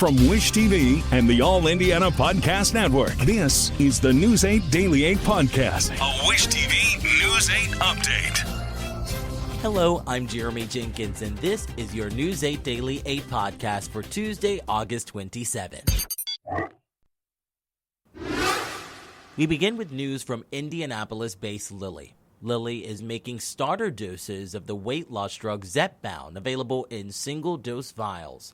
From Wish TV and the All Indiana Podcast Network, this is the News 8 Daily 8 Podcast, a Wish TV News 8 update. Hello, I'm Jeremy Jenkins, and this is your News 8 Daily 8 Podcast for Tuesday, August 27th. We begin with news from Indianapolis-based Lilly. Lilly is making starter doses of the weight loss drug Zepbound available in single-dose vials.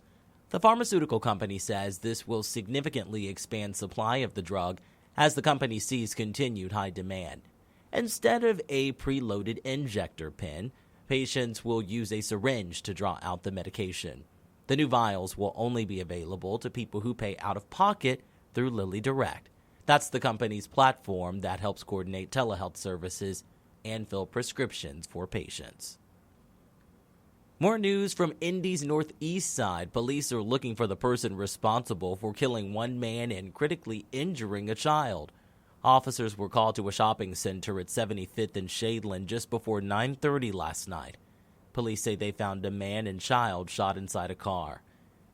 The pharmaceutical company says this will significantly expand supply of the drug as the company sees continued high demand. Instead of a preloaded injector pen, patients will use a syringe to draw out the medication. The new vials will only be available to people who pay out of pocket through Lilly Direct. That's the company's platform that helps coordinate telehealth services and fill prescriptions for patients. More news from Indy's northeast side. Police are looking for the person responsible for killing one man and critically injuring a child. Officers were called to a shopping center at 75th and Shadeland just before 9:30 last night. Police say they found a man and child shot inside a car.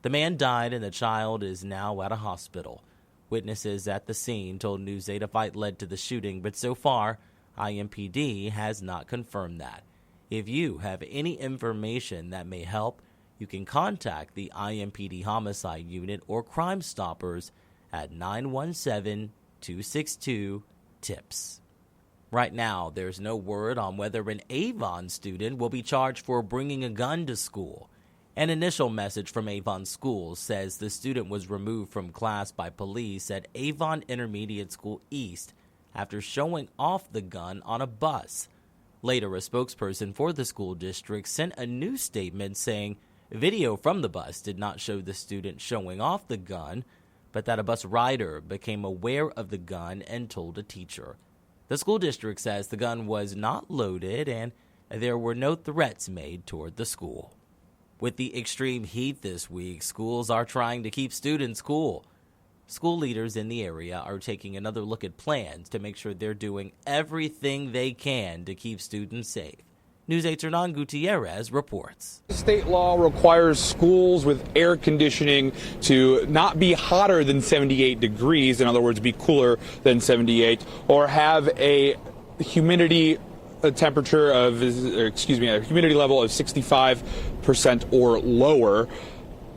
The man died and the child is now at a hospital. Witnesses at the scene told News 8 a fight led to the shooting, but so far, IMPD has not confirmed that. If you have any information that may help, you can contact the IMPD Homicide Unit or Crime Stoppers at 917-262-TIPS. Right now, there's no word on whether an Avon student will be charged for bringing a gun to school. An initial message from Avon Schools says the student was removed from class by police at Avon Intermediate School East after showing off the gun on a bus. Later, a spokesperson for the school district sent a news statement saying video from the bus did not show the student showing off the gun, but that a bus rider became aware of the gun and told a teacher. The school district says the gun was not loaded and there were no threats made toward the school. With the extreme heat this week, schools are trying to keep students cool. School leaders in the area are taking another look at plans to make sure they're doing everything they can to keep students safe. News 8's Hernan Gutierrez reports. State law requires schools with air conditioning to not be hotter than 78 degrees, in other words, be cooler than 78, or have a humidity temperature of, a humidity level of 65% or lower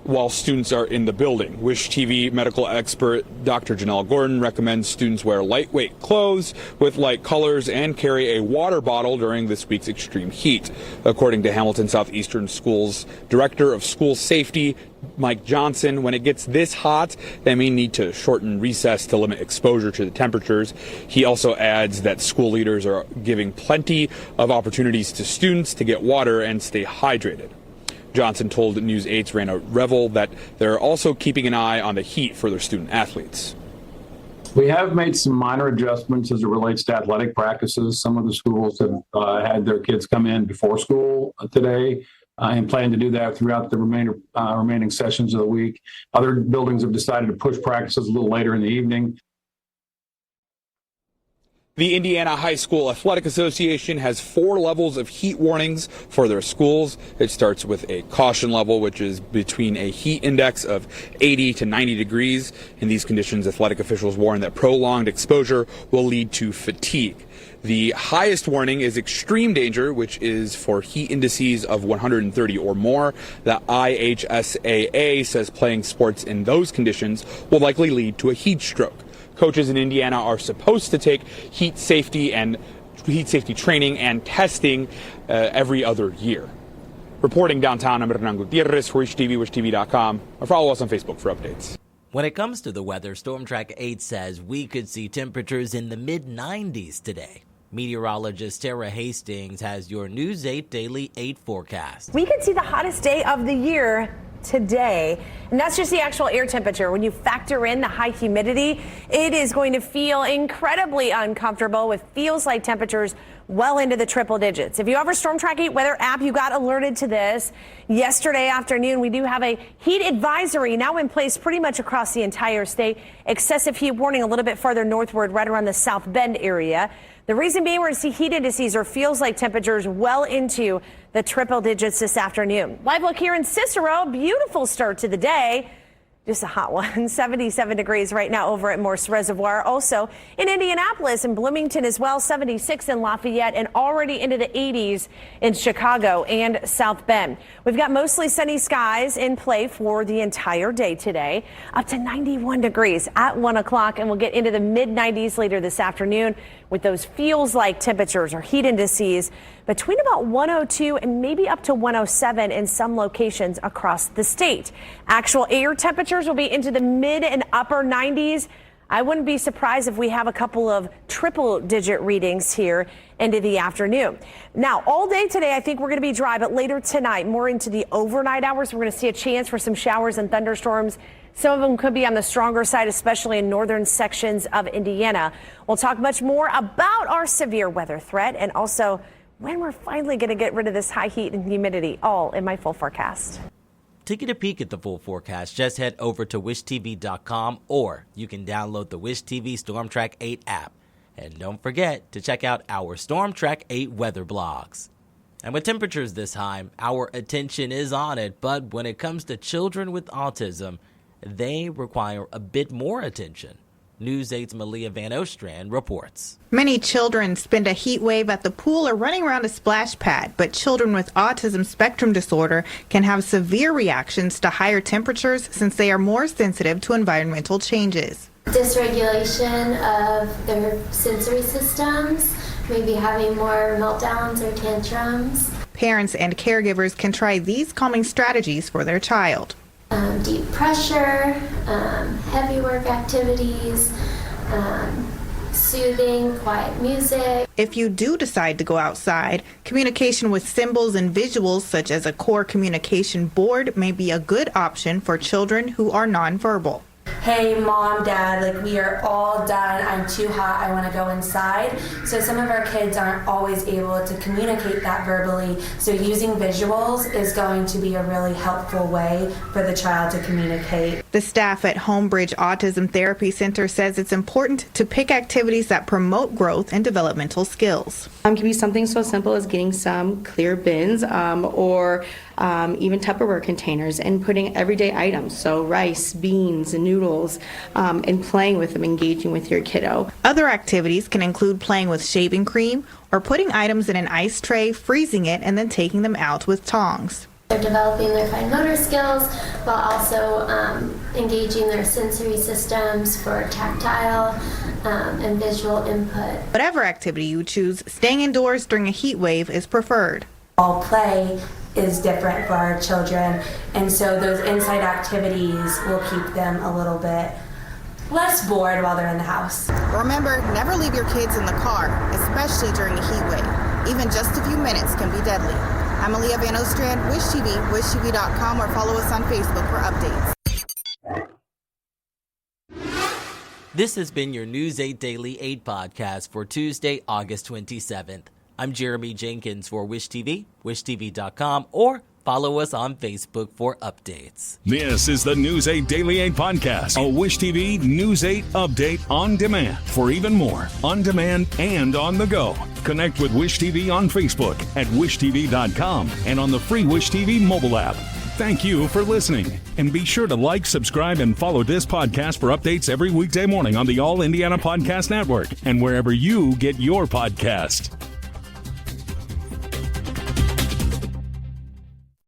while students are in the building. Wish TV medical expert Dr. Janelle Gordon recommends students wear lightweight clothes with light colors and carry a water bottle during this week's extreme heat. According to Hamilton Southeastern Schools Director of School Safety, Mike Johnson, when it gets this hot, they may need to shorten recess to limit exposure to the temperatures. He also adds that school leaders are giving plenty of opportunities to students to get water and stay hydrated. Johnson told News 8's Raina Revel that they're also keeping an eye on the heat for their student athletes. We have made some minor adjustments as it relates to athletic practices. Some of the schools have had their kids come in before school today and plan to do that throughout the remaining sessions of the week. Other buildings have decided to push practices a little later in the evening. The Indiana High School Athletic Association has 4 levels of heat warnings for their schools. It starts with a caution level, which is between a heat index of 80 to 90 degrees. In these conditions, athletic officials warn that prolonged exposure will lead to fatigue. The highest warning is extreme danger, which is for heat indices of 130 or more. The IHSAA says playing sports in those conditions will likely lead to a heat stroke. Coaches in Indiana are supposed to take heat safety training and testing every other year. Reporting downtown, I'm Hernan Gutierrez for Wish TV, wishtv.com, or follow us on Facebook for updates. When it comes to the weather, Storm Track 8 says we could see temperatures in the mid-90s today. Meteorologist Tara Hastings has your News 8 Daily 8 forecast. We could see the hottest day of the year today, and that's just the actual air temperature. When you factor in the high humidity, it is going to feel incredibly uncomfortable with feels like temperatures well into the triple digits. If you have our Storm Track 8 weather app, you got alerted to this yesterday afternoon. We do have a heat advisory now in place pretty much across the entire state. Excessive heat warning a little bit farther northward, right around the South Bend area. The reason being, we're going to see heat indices or feels like temperatures well into the triple digits this afternoon. Live look here in Cicero. Beautiful start to the day. Just a hot one. 77 degrees right now over at Morse Reservoir. Also in Indianapolis and Bloomington as well. 76 in Lafayette and already into the 80s in Chicago and South Bend. We've got mostly sunny skies in play for the entire day today. Up to 91 degrees at 1 o'clock, and we'll get into the mid 90s later this afternoon with those feels like temperatures or heat indices between about 102 and maybe up to 107 in some locations across the state. Actual air temperatures will be into the mid and upper 90s. I wouldn't be surprised if we have a couple of triple digit readings here into the afternoon. Now, all day today, I think we're going to be dry, but later tonight, more into the overnight hours, we're going to see a chance for some showers and thunderstorms. Some of them could be on the stronger side, especially in northern sections of Indiana. We'll talk much more about our severe weather threat and also when we're finally going to get rid of this high heat and humidity, all in my full forecast. To get a peek at the full forecast, just head over to wishtv.com, or you can download the Wish TV Storm Track 8 app. And don't forget to check out our Storm Track 8 weather blogs. And with temperatures this high, our attention is on it, but when it comes to children with autism, they require a bit more attention. News 8's Malia Van Ostrand reports. Many children spend a heat wave at the pool or running around a splash pad, but children with autism spectrum disorder can have severe reactions to higher temperatures since they are more sensitive to environmental changes. Dysregulation of their sensory systems, maybe having more meltdowns or tantrums. Parents and caregivers can try these calming strategies for their child. Deep pressure, heavy work activities, soothing, quiet music. If you do decide to go outside, communication with symbols and visuals such as a core communication board may be a good option for children who are nonverbal. Hey, mom, dad, like we are all done. I'm too hot. I want to go inside. So some of our kids aren't always able to communicate that verbally. So using visuals is going to be a really helpful way for the child to communicate. The staff at Homebridge Autism Therapy Center says it's important to pick activities that promote growth and developmental skills. It can be something so simple as getting some clear bins or even Tupperware containers and putting everyday items, so rice, beans, and noodles, and playing with them, engaging with your kiddo. Other activities can include playing with shaving cream or putting items in an ice tray, freezing it, and then taking them out with tongs. They're developing their fine motor skills while also engaging their sensory systems for tactile and visual input. Whatever activity you choose, staying indoors during a heat wave is preferred. All play is different for our children, and so those inside activities will keep them a little bit less bored while they're in the house. Remember, never leave your kids in the car, especially during a heat wave. Even just a few minutes can be deadly. I'm Malia Van Ostrand, Wish TV, wishtv.com, or follow us on Facebook for updates. This has been your News 8 Daily 8 podcast for Tuesday, August 27th. I'm Jeremy Jenkins for Wish TV, wishtv.com, or follow us on Facebook for updates. This is the News 8 Daily 8 podcast, a Wish TV News 8 update on demand. For even more, on demand and on the go, connect with Wish TV on Facebook at wishtv.com and on the free Wish TV mobile app. Thank you for listening, and be sure to like, subscribe, and follow this podcast for updates every weekday morning on the All Indiana Podcast Network and wherever you get your podcast.